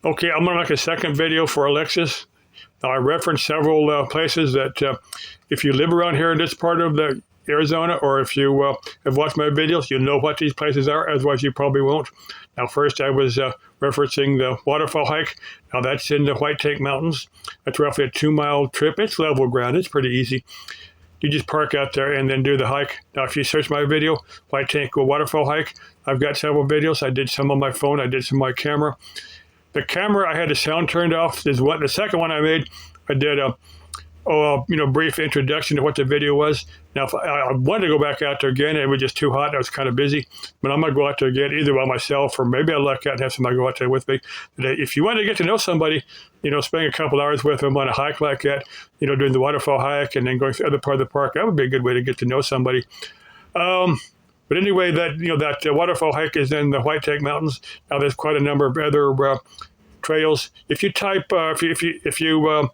Okay, I'm gonna make a second video for Alexis. Now, I referenced several places that if you live around here in this part of the Arizona, or if you have watched my videos, you'll know what these places are, otherwise you probably won't. Now, first I was referencing the waterfall hike. Now, that's in the White Tank Mountains. That's roughly a 2-mile trip. It's level ground. It's pretty easy. You just park out there and then do the hike. Now, if you search my video, White Tank Waterfall Hike, I've got several videos. I did some on my phone. I did some on my camera. The camera, I had the sound turned off. The second one I made, I did a brief introduction to what the video was. Now, if I wanted to go back out there again, it was just too hot. I was kind of busy. But I'm going to go out there again, either by myself or maybe I'll luck out and have somebody go out there with me. If you want to get to know somebody, spending a couple hours with them on a hike like that, doing the waterfall hike and then going to the other part of the park, that would be a good way to get to know somebody. But anyway, that waterfall hike is in the White Tank Mountains. Now, there's quite a number of other trails. If you type, if you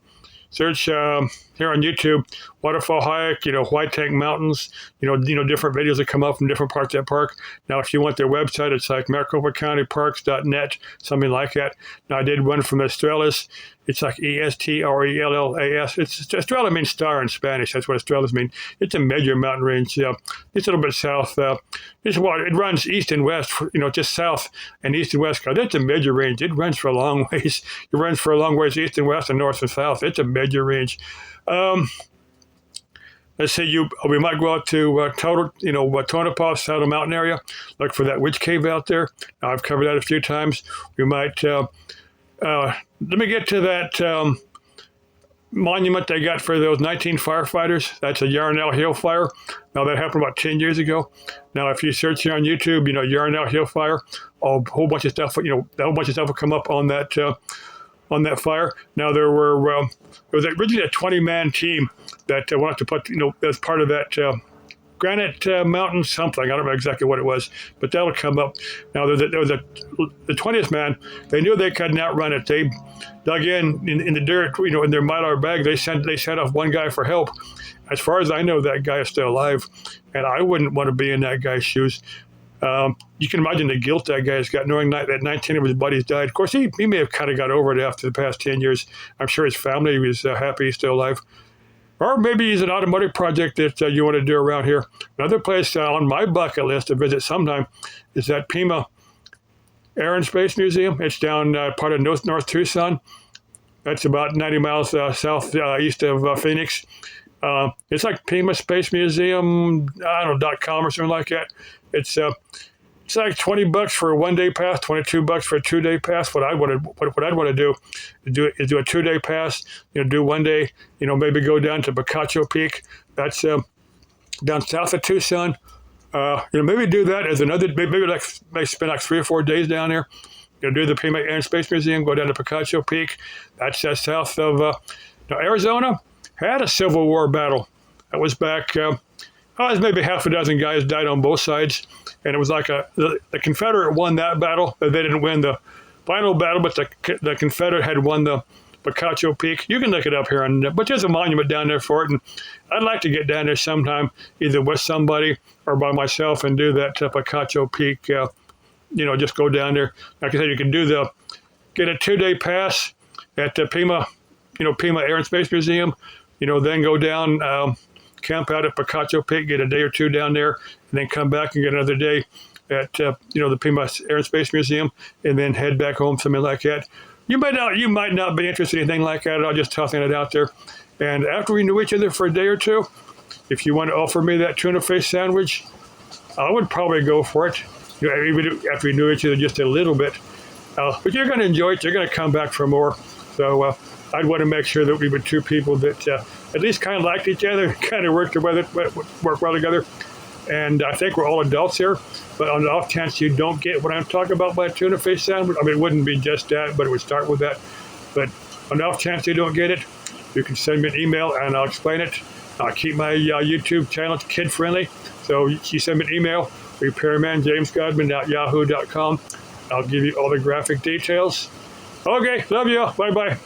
search here on YouTube, waterfall hike, White Tank Mountains, different videos that come up from different parts of that park. Now, if you want their website, it's like maricopacountyparks.net, something like that. Now, I did one from Estrellas. It's like Estrellas. Estrella means star in Spanish. That's what Estrellas mean. It's a major mountain range. It's a little bit south. It runs east and west, just south and east and west. It's a major range. It runs for a long ways. It runs for a long ways east and west and north and south. It's a major range. Let's say we might go out to Tonopah, Saddle Mountain area, look for that witch cave out there. Now, I've covered that a few times. We might, let me get to that monument they got for those 19 firefighters. That's a Yarnell Hill fire. Now, that happened about 10 years ago. Now, if you search here on YouTube, Yarnell Hill fire, a whole bunch of stuff, a whole bunch of stuff will come up on that fire. Now, there was originally a 20-man team that wanted to put, as part of that Granite Mountain something. I don't know exactly what it was, but that'll come up. Now, there was the 20th man. They knew they couldn't outrun it. They dug in the dirt, in their Mylar bag. They sent off one guy for help. As far as I know, that guy is still alive, and I wouldn't want to be in that guy's shoes. You can imagine the guilt that guy's got, knowing that 19 of his buddies died. Of course, he may have kind of got over it after the past 10 years. I'm sure his family was happy he's still alive. Or maybe he's an automotive project that you want to do around here. Another place on my bucket list to visit sometime is that Pima Air and Space Museum. It's down part of North Tucson. That's about 90 miles southeast of Phoenix. It's like Pima Space Museum, .com or something like that. It's like $20 for a 1-day pass, $22 for a 2-day pass. What I'd want to do is do a 2-day pass. Do 1 day. Maybe go down to Picacho Peak. That's down south of Tucson. Maybe do that as another. Maybe spend like 3 or 4 days down there. Do the Pima Air and Space Museum. Go down to Picacho Peak. That's south of Arizona. Had a Civil War battle. That was back. It was maybe half a dozen guys died on both sides. And it was like the Confederate won that battle. They didn't win the final battle, but the Confederate had won the Picacho Peak. You can look it up here, but there's a monument down there for it. And I'd like to get down there sometime, either with somebody or by myself, and do that Picacho Peak. Just go down there. Like I said, you can get a 2-day pass at the Pima Air and Space Museum. Then go down. Camp out at Picacho Peak, get a day or two down there, and then come back and get another day at the Pima Air and Space Museum, and then head back home, something like that. You might not be interested in anything like that. I'm just tossing it out there. And after we knew each other for a day or two, if you want to offer me that tuna fish sandwich, I would probably go for it. Even after we knew each other just a little bit. But you're going to enjoy it. You're going to come back for more. So I'd want to make sure that we were two people that at least kind of liked each other, kind of work well together. And I think we're all adults here. But on the off chance you don't get what I'm talking about by a tuna fish sandwich, it wouldn't be just that, but it would start with that. But on the off chance you don't get it, you can send me an email and I'll explain it. I'll keep my YouTube channel kid-friendly. So you send me an email, repairmanjamesgodman@yahoo.com. I'll give you all the graphic details. Okay, love you. Bye-bye.